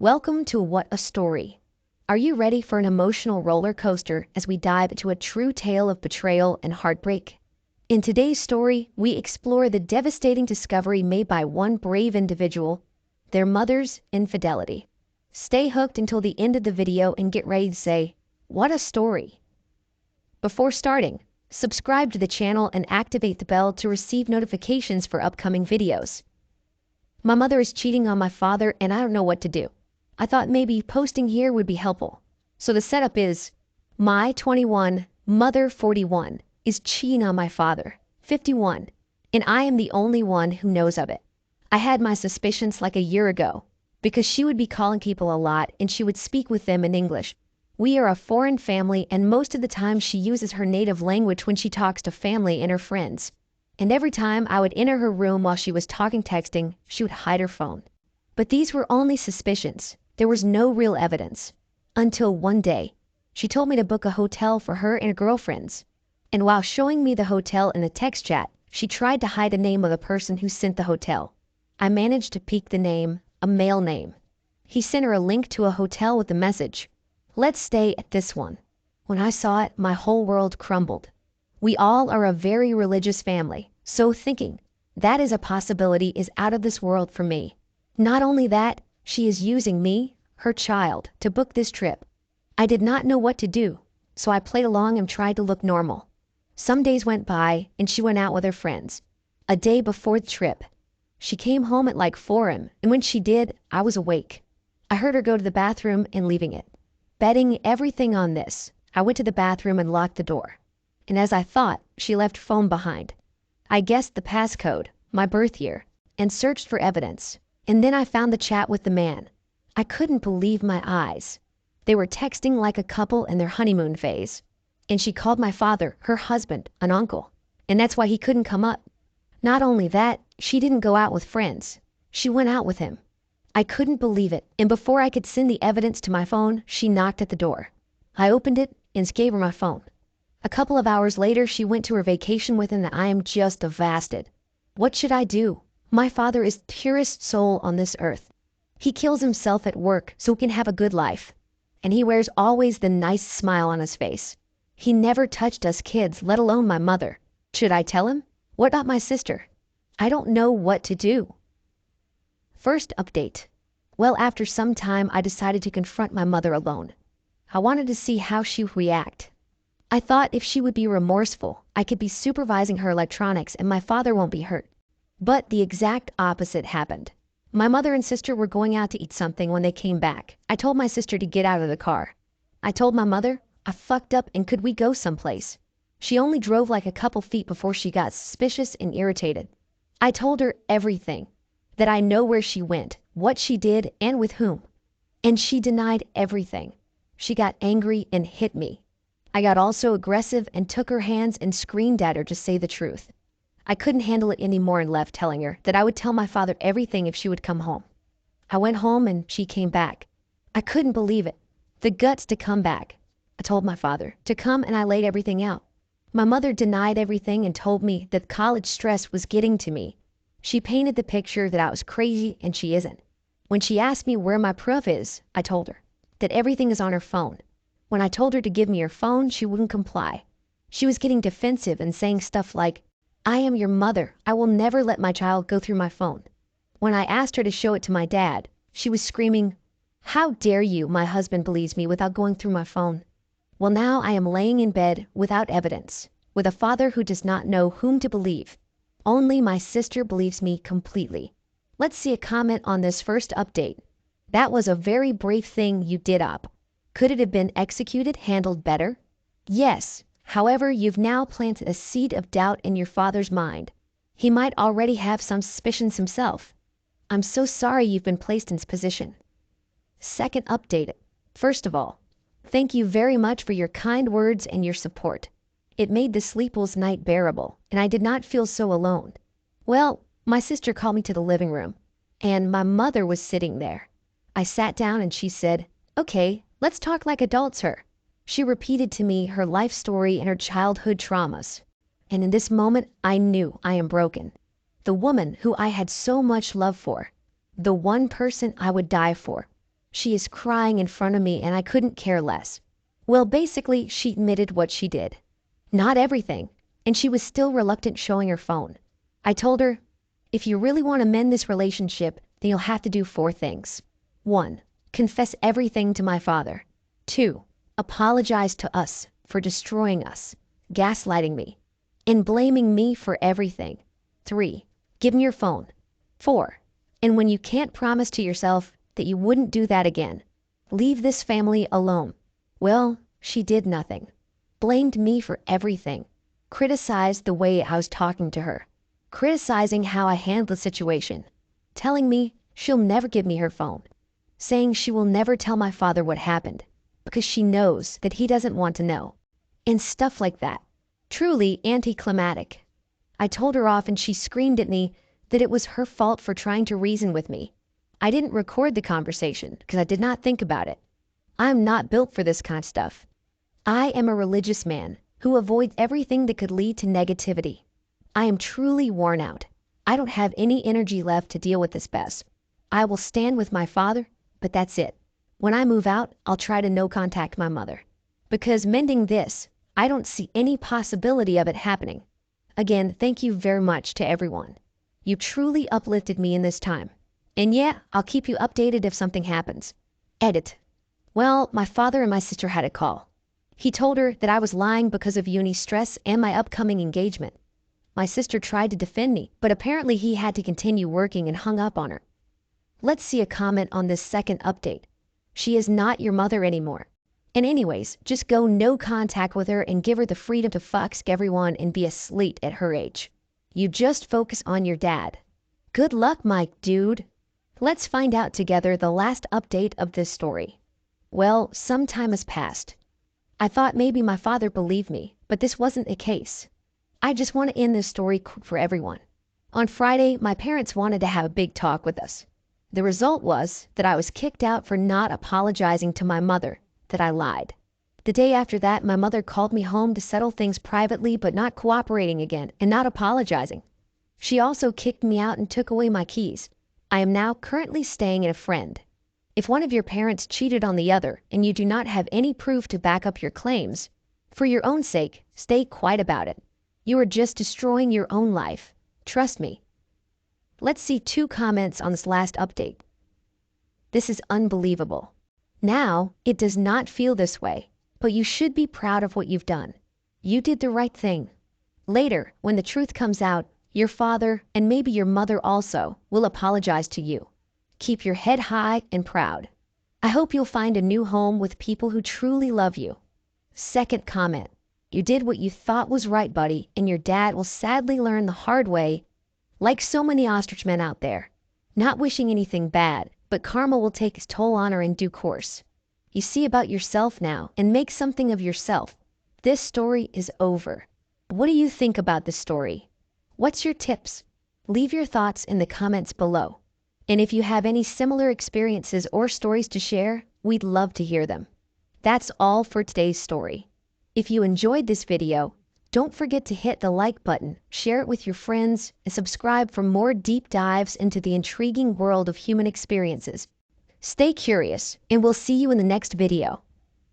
Welcome to What a Story. Are you ready for an emotional roller coaster as we dive into a true tale of betrayal and heartbreak? In today's story, we explore the devastating discovery made by one brave individual, their mother's infidelity. Stay hooked until the end of the video and get ready to say, what a story. Before starting, subscribe to the channel and activate the bell to receive notifications for upcoming videos. My mother is cheating on my father and I don't know what to do. I thought maybe posting here would be helpful. So the setup is, my 21, mother 41, is cheating on my father, 51, and I am the only one who knows of it. I had my suspicions like a year ago, because she would be calling people a lot and she would speak with them in English. We are a foreign family and most of the time she uses her native language when she talks to family and her friends. And every time I would enter her room while she was texting, she would hide her phone. But these were only suspicions. There was no real evidence. Until one day, she told me to book a hotel for her and her girlfriends. And while showing me the hotel in a text chat, she tried to hide the name of the person who sent the hotel. I managed to peek the name, a male name. He sent her a link to a hotel with the message, "Let's stay at this one." When I saw it, my whole world crumbled. We all are a very religious family, so thinking that is a possibility is out of this world for me. Not only that, she is using me, her child, to book this trip. I did not know what to do, so I played along and tried to look normal. Some days went by and she went out with her friends. A day before the trip, she came home at like 4 a.m. and when she did, I was awake. I heard her go to the bathroom and leaving it. Betting everything on this, I went to the bathroom and locked the door. And as I thought, she left phone behind. I guessed the passcode, my birth year, and searched for evidence. And then I found the chat with the man. I couldn't believe my eyes. They were texting like a couple in their honeymoon phase. And she called my father, her husband, an uncle. And that's why he couldn't come up. Not only that, she didn't go out with friends. She went out with him. I couldn't believe it. And before I could send the evidence to my phone, she knocked at the door. I opened it and gave her my phone. A couple of hours later, she went to her vacation with him and I am just devastated. What should I do? My father is the purest soul on this earth. He kills himself at work so he can have a good life. And he wears always the nice smile on his face. He never touched us kids, let alone my mother. Should I tell him? What about my sister? I don't know what to do. First update. Well, after some time, I decided to confront my mother alone. I wanted to see how she would react. I thought if she would be remorseful, I could be supervising her electronics and my father won't be hurt. But the exact opposite happened. My mother and sister were going out to eat something when they came back. I told my sister to get out of the car. I told my mother, I fucked up and could we go someplace? She only drove like a couple feet before she got suspicious and irritated. I told her everything, that I know where she went, what she did, and with whom. And she denied everything. She got angry and hit me. I got also aggressive and took her hands and screamed at her to say the truth. I couldn't handle it anymore and left telling her that I would tell my father everything if she would come home. I went home and she came back. I couldn't believe it. The guts to come back. I told my father to come and I laid everything out. My mother denied everything and told me that college stress was getting to me. She painted the picture that I was crazy and she isn't. When she asked me where my proof is, I told her that everything is on her phone. When I told her to give me her phone, she wouldn't comply. She was getting defensive and saying stuff like, I am your mother. I will never let my child go through my phone. When I asked her to show it to my dad, she was screaming, how dare you, my husband believes me without going through my phone. Well, now I am laying in bed without evidence, with a father who does not know whom to believe. Only my sister believes me completely. Let's see a comment on this first update. That was a very brave thing you did up. Could it have been executed, handled better? Yes. However, you've now planted a seed of doubt in your father's mind. He might already have some suspicions himself. I'm so sorry you've been placed in this position. Second update. First of all, thank you very much for your kind words and your support. It made the sleepless night bearable, and I did not feel so alone. Well, my sister called me to the living room, and my mother was sitting there. I sat down and she said, okay, let's talk like adults here. She repeated to me her life story and her childhood traumas. And in this moment, I knew I am broken. The woman who I had so much love for, the one person I would die for, She is crying in front of me and I couldn't care less. Well, basically, she admitted what she did. Not everything, and she was still reluctant showing her phone. I told her, if you really want to mend this relationship, then you'll have to do 4 things. 1. Confess everything to my father. 2. Apologize to us for destroying us, gaslighting me, and blaming me for everything. 3. Give me your phone. 4. And when you can't promise to yourself that you wouldn't do that again, leave this family alone. Well, she did nothing. Blamed me for everything. Criticized the way I was talking to her. Criticizing how I handled the situation. Telling me she'll never give me her phone. Saying she will never tell my father what happened because she knows that he doesn't want to know. And stuff like that. Truly anticlimactic. I told her off and she screamed at me that it was her fault for trying to reason with me. I didn't record the conversation because I did not think about it. I'm not built for this kind of stuff. I am a religious man who avoids everything that could lead to negativity. I am truly worn out. I don't have any energy left to deal with this mess. I will stand with my father, but that's it. When I move out, I'll try to no contact my mother. Because mending this, I don't see any possibility of it happening. Again, thank you very much to everyone. You truly uplifted me in this time. And yeah, I'll keep you updated if something happens. Edit. Well, my father and my sister had a call. He told her that I was lying because of uni stress and my upcoming engagement. My sister tried to defend me, but apparently he had to continue working and hung up on her. Let's see a comment on this second update. She is not your mother anymore. And anyways, just go no contact with her and give her the freedom to fuck everyone and be a slate at her age. You just focus on your dad. Good luck, Mike, dude. Let's find out together the last update of this story. Well, some time has passed. I thought maybe my father believed me, but this wasn't the case. I just want to end this story for everyone. On Friday, my parents wanted to have a big talk with us. The result was that I was kicked out for not apologizing to my mother, that I lied. The day after that, my mother called me home to settle things privately but not cooperating again and not apologizing. She also kicked me out and took away my keys. I am now currently staying at a friend. If one of your parents cheated on the other and you do not have any proof to back up your claims, for your own sake, stay quiet about it. You are just destroying your own life. Trust me. Let's see 2 comments on this last update. This is unbelievable. Now, it does not feel this way, but you should be proud of what you've done. You did the right thing. Later, when the truth comes out, your father, and maybe your mother also, will apologize to you. Keep your head high and proud. I hope you'll find a new home with people who truly love you. Second comment. You did what you thought was right, buddy, and your dad will sadly learn the hard way, like so many ostrich men out there. Not wishing anything bad, but karma will take its toll on her in due course. You see about yourself now and make something of yourself. This story is over. What do you think about this story? What's your tips? Leave your thoughts in the comments below. And if you have any similar experiences or stories to share, we'd love to hear them. That's all for today's story. If you enjoyed this video, don't forget to hit the like button, share it with your friends, and subscribe for more deep dives into the intriguing world of human experiences. Stay curious, and we'll see you in the next video.